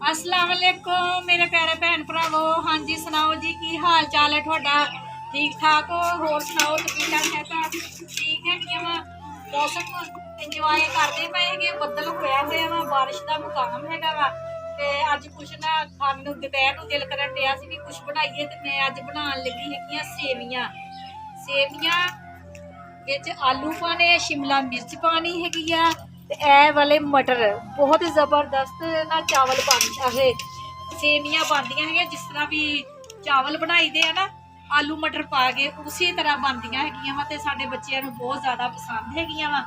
अस्सलाम वालेकुम मेरे प्यारे भैन भरावो। हाँ जी सुनाओ जी की हाल चाल है थोड़ा? ठीक ठाक हो? होर सुनाओ तबीयतां है ठीक है वा? मौसम इंजॉय करते पे है, बदल होया होया वा, बारिश का मुकाम है वा। ते अज कुछ ना खाने नूं दोपहर नूं दिल करन दिया सी कि कुछ बनाइए, ते मैं अज बनाउण लगी हैगियां सेवियां। सेवियां विच आलू पाने, शिमला मिर्च पानी हैगी आ, ते ए वाले मटर बहुत ही जबरदस्त ना चावल बनता है। सेवियां बनदियां है जिस तरह भी चावल बनाई दे है ना, आलू मटर पा के उसी तरह बनदियां हैगियां वा, ते साडे बच्चियां नूं बहुत ज़्यादा पसंद हैगियां वा।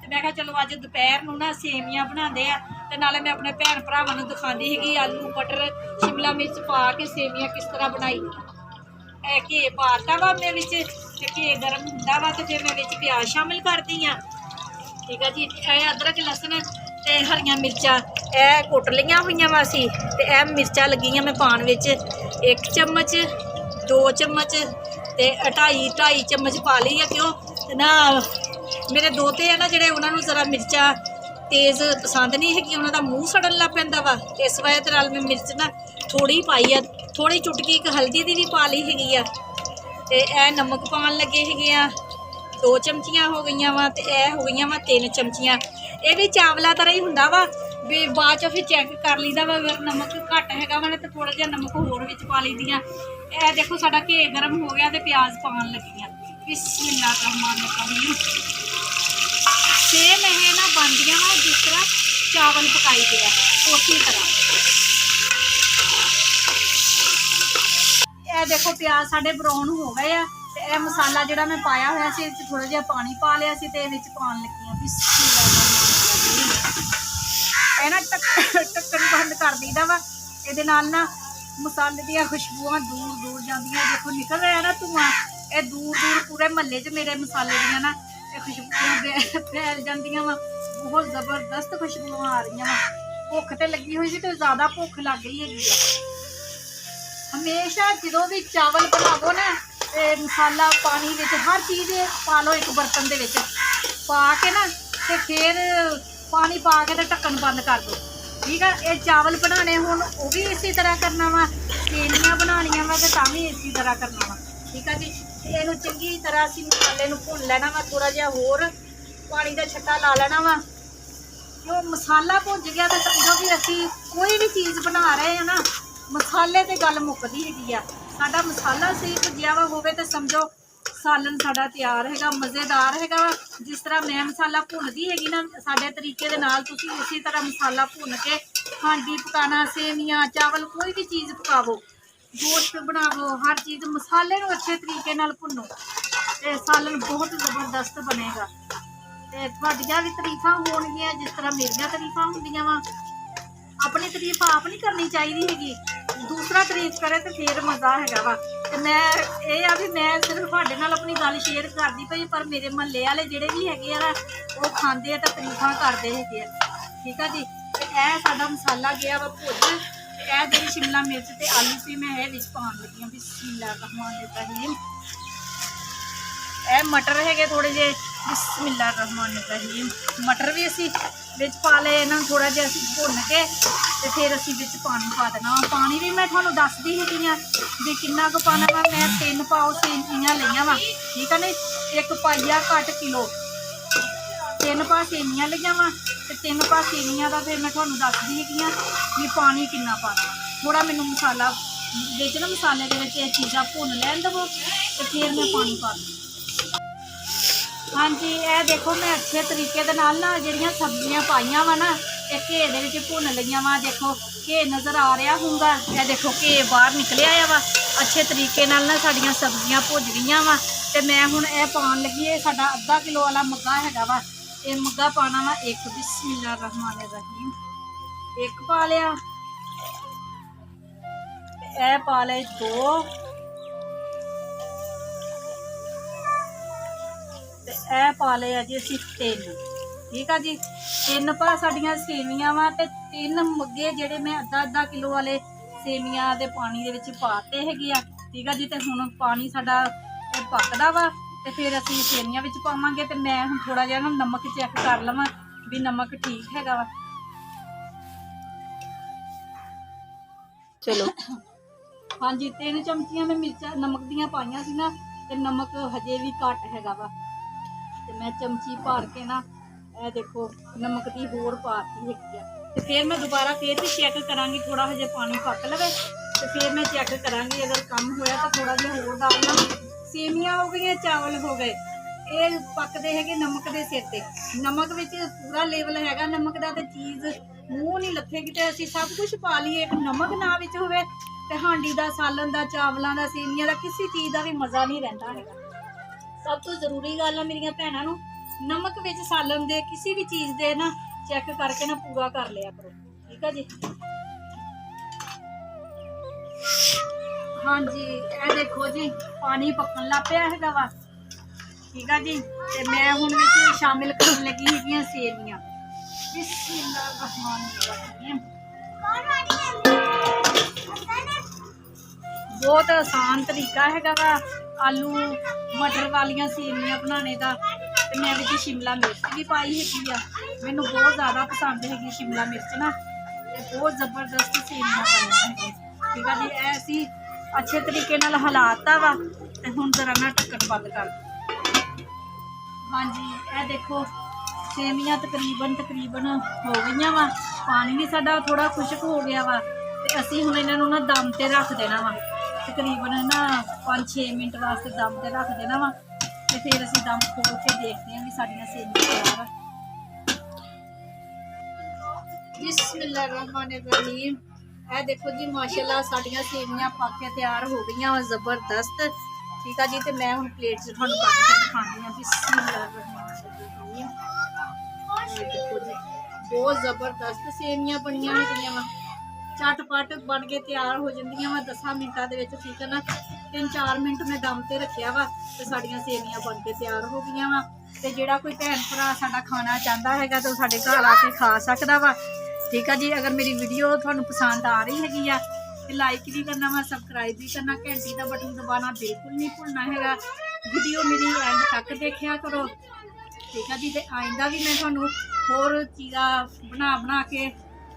ते मैं कहा चलो अज दोपहर नूं ना सेवियां बनाते हैं, ते नाले मैं अपने भैन भरावां नूं दिखांदी हैगी आलू मटर शिमला मिर्च पा के सेवियां किस तरह बनाई। घे पाता वा मैं विच, ते घे गर्म हुंदा वा, ते फिर मैं विच प्याज शामिल करदी हाँ। ठीक है जी, अदरक लसन ते हरियां मिर्चां ए कुट लियां हुईयां वा असीं, ते ए मिर्चां लगियां मैं पाण विच 1 चम्मच 2 चम्मच ते 2.5 चम्मच पा ली है। क्यों ना मेरे दोते है ना जिहड़े उन्हां नूं जरा मिर्चां तेज़ पसंद नहीं हैगी, उन्हां दा मूँह सड़न लग पैंदा वा, इस वजह नाल मैं मिर्च ना थोड़ी पाई है। थोड़ी चुटकी एक हल्दी दी भी पा ली हैगी आ, ते ए नमक पाउण लगे हैगे आ 2 चमचियां हो गई वा, ते ए हो गई वा 3 चमचियां। ये भी चावलों तरह ही हुंदा वा भी, बाद चो फिर चैक कर लीदा वा, अगर नमक घट हैगा वा तो थोड़ा जिहा नमक होर विच पा लईदियां। ए देखो साडा घे गर्म हो गया, ते प्याज पाउण लगी आ। बिस्मिल्लाहिर्रहमानिर्रहीम। सेम ये ना बनदियां वा जिस तरह चावल पकाई दे उसी तरह। ए देखो प्याज साडे ब्राउन हो गए आ, ते ए मसाला जिहड़ा मैं पाया होया सी थोड़ा जिहा पानी पा लिया सी, ते विच पाउण लगी आ। बिस्मिल्लाहिर्रहमानिर्रहीम। ए ना ढक्कन बंद कर दीदा वा, इहदे नाल ना मसाले दी खुशबुआं दूर दूर जांदियां। देखो निकल रहा है ना धुआं, ये दूर दूर पूरे महल्ले च मेरे मसाले दियां ना खुशबुआं फैल जांदियां वा। बहुत जबरदस्त खुशबुआं आ रही वा। भुख ते लगी हुई सी, तो ज़्यादा भुख लग गई हैगी। हमेशा जो भी चावल बनावो ना, मसाला पानी विच हर चीज़ पा लो एक बर्तन दे विच पा के ना, ते फिर पानी पा के ते ढक्कन बंद कर दो। ठीक है, ये चावल बनाने हुण वो भी इसी तरह करना वा, सेवियां बनानियां वा ते तां भी इसी तरह करना वा। ठीक है जी, इहनूं चंगी तरह असीं मसाले नूं भुन लेना वा, थोड़ा जिहा होर पानी दा छट्टा ला लेना वा। जो मसाला भुज गया तो समझो भी असीं कोई भी चीज़ बना रहे हैं ना, मसाले ते गल मुकदी हैगी आ। साडा मसाला सही भुजिया वा होवे ते समझो सालन साडा तैयार हैगा, मज़ेदार हैगा। जिस तरह मैं मसाला भुनदी हैगी ना साडे तरीके दे नाल, तुसीं उसी तरह मसाला भुन के हांडी पकाना, सेवियां चावल कोई भी चीज़ पकावो, गोश्त बनावो, हर चीज़ मसाले नूं अच्छे तरीके नाल भुनो, ते सालन बहुत जबरदस्त बनेगा। ते तुहाडियां भी तरीफां होणगियां जिस तरह मेरियां तरीफां हुंदियां वा। अपनी तारीफ आप नहीं करनी चाहिए हैगी, दूसरा तारीफ करे तो फिर मज़ा हैगा वा। ते मैं ये आ भी मैं सिर्फ तुहाडे नाल अपनी गल शेयर करदी पई, पर मेरे महल्ले वाले जिहड़े भी हैगे आ ना वो खांदे आ ते तारीफां करदे हैगे आ। ठीक है जी, ते ए साडा मसाला गया वा भुज, ते ए जेहड़ी शिमला मिर्च ते आलू सी मैं ये विच पाउण लगी आं। बिस्मिल्लाहिर्रहमानिर्रहीम। ए मटर है थोड़े जे, बिस्मिल्लाहिर्रहमानिर्रहीम। मटर भी असी विच पा ले, इन्हां थोड़ा जिहा असी भुन के ते फिर असी विच पानी पा देना। पानी भी मैं तुहानूं दसदी हैगी आ भी किन्ना क पाना वा। मैं 3 पाव सेवियां लईआं वा, ठीक है नी, 1 पाइया घट किलो 3 पा सेवियां लईआं वा, ते 3 पा सेवियां दा फिर मैं तुहानूं दसदी हैगी आ भी पानी किन्ना पाना। थोड़ा मैनूं मसाला विच ना मसाले दे विच चीज़ां भुन लैन दवो, ते फिर मैं पानी पा दूँ। हाँ जी, ये देखो मैं अच्छे तरीके दे नाल ना जिहड़ियां सब्जियां पाइयां वा ना, ये घे दे विच भुन लईआं वा। देखो घे नज़र आ रहा होगा, ये देखो घे बाहर निकलिया आ वा। अच्छे तरीके नाल ना साडियां सब्जियां भुज गईयां वा, ते मैं हुण ये पाउण लगी। ये साडा आधा किलो वाला मग्गा हैगा वा, ये मग्गा पाना वा 1। बिस्मिल्लाहिर्रहमानिर्रहीम। 1 पा लिया, ए पा ले 2, ए पा ले जी असीं 3। ठीक है जी, 3 पा साडियां सेवियां वा, ते 3 मग्गे जिहड़े मैं आधा किलो वाले सेवियां दे पानी दे विच पाते हैगे आ। ठीक है जी, ते हुण पानी साडा पकदा वा, ते फिर असीं सेवियां विच पावांगे। ते मैं हुण थोड़ा जिहा ना नमक चैक कर लवां भी नमक ठीक हैगा वा। चलो हाँ जी 3 चमचियां मैं मिर्चा नमक दियां पाइयां सी ना ते नमक हजे भी घट हैगा वा ते मैं चमची भर के ना ए देखो नमक दी होर पाती हैगी आ ते फिर मैं दोबारा फिर भी चेक करांगी थोड़ा हजे पानी पक लवे ते फिर मैं चेक करांगी अगर कम होया तो थोड़ा जिहा होर डालना। सेवियां हो गई चावल हो गए ये पकते है नमक के सिर ते नमक विच पूरा लेवल हैगा नमक का तो चीज़ मूँह नहीं लथेगी तो असीं सब कुछ पा लीए एक नमक ना विच होवे ते हांडी दा सालन दा चावलों का सेवियां का किसी चीज़ का भी मज़ा नहीं रहिंदा हैगा। सब तो जरूरी गल है मेरिया भैनों नूं नमक विच सालन दे किसी भी चीज़ दे ना चेक करके ना पूरा कर लिया करो ठीक है जी। हाँ जी ये देखो जी पानी पकन लग पिया हैगा वा ठीक है जी ते मैं हुण विच शामिल करन लगी हैगियां सेवियां। बहुत आसान तरीका हैगा वा आलू मटर वालियां सेवियां बनाने का ते मैं विच शिमला मिर्च भी पाई हैगी आ मैनू बहुत ज़्यादा पसंद हैगी शिमला मिर्च ना बहुत जबरदस्त सेवियां बनी ठीक है जी ऐसी अच्छे तरीके नाल हलाता वा ते हुण जरा मैं ढक्कन बंद कर। हाँ जी ये देखो सेवियां तकरीबन हो गई वा पानी भी साडा थोड़ा खुश्क हो गया वा ते असीं हुण इन्हां नूं ना दम ते रख देना वा तकरीबन ना 5-6 मिनट वास्ते दम ते रख देना वा ते फिर असीं दम खोल के देखते हैं कि साडियां सेवियां तैयार बिस्मिल्लाहिर्रहमानिर्रहीम। ए देखो जी माशाल्लाह साडियां सेवियां पक के तैयार हो गई वा जबरदस्त ठीक है जी तो मैं हुण प्लेट च तुहानूं कट के दिखानी हाँ। बिस्मिल्लाहिर्रहमानिर्रहीम देखो जी बहुत जबरदस्त सेवियां बनियां हैगियां वा झटपट बन के तैयार हो जांदियां वा 10 मिनटां दे विच ठीक है ना 3-4 मिनट मैं दम ते रखिया वा ते साडियां सेवियां बन के तैयार हो गई वा ते जिहड़ा कोई भैन भरा साडा खाना चाहता हैगा तो साडे घर आके खा सकदा वा ठीक है जी। अगर मेरी वीडियो तुहानूं पसंद आ रही हैगी आ ते लाइक भी करना वा सबसक्राइब भी करना घंटी का बटन दबाना बिल्कुल नहीं भुलना हैगा। वीडियो मेरी एंड तक देखिया करो ठीक है जी। ते आइंदा भी मैं तुहानूं होर चीज़ां बना के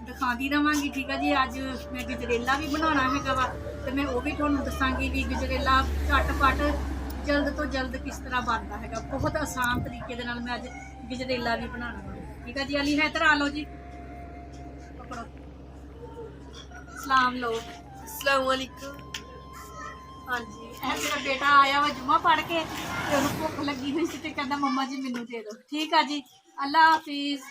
दिखाती रहांगी ठीक है जी। अज मैं गजरेला भी बनाना हैगा वा ते मैं वो भी तुहानूं दसांगी भी गजरेला झटपट जल्द तो जल्द किस तरह बनता हैगा बहुत आसान तरीके दे नाल मैं अज गजरेला भी बनाना वा ठीक है जी। अली है इधर आ लो जी पकड़ो सलाम लो अस्सलाम वालेकुम। हाँ जी मेरा बेटा आया वा जुम्मा पढ़ के भुख लगी हुई सी ते कहंदा मम्मा जी मैनू दे दो ठीक है जी। अल्लाह हाफिज़।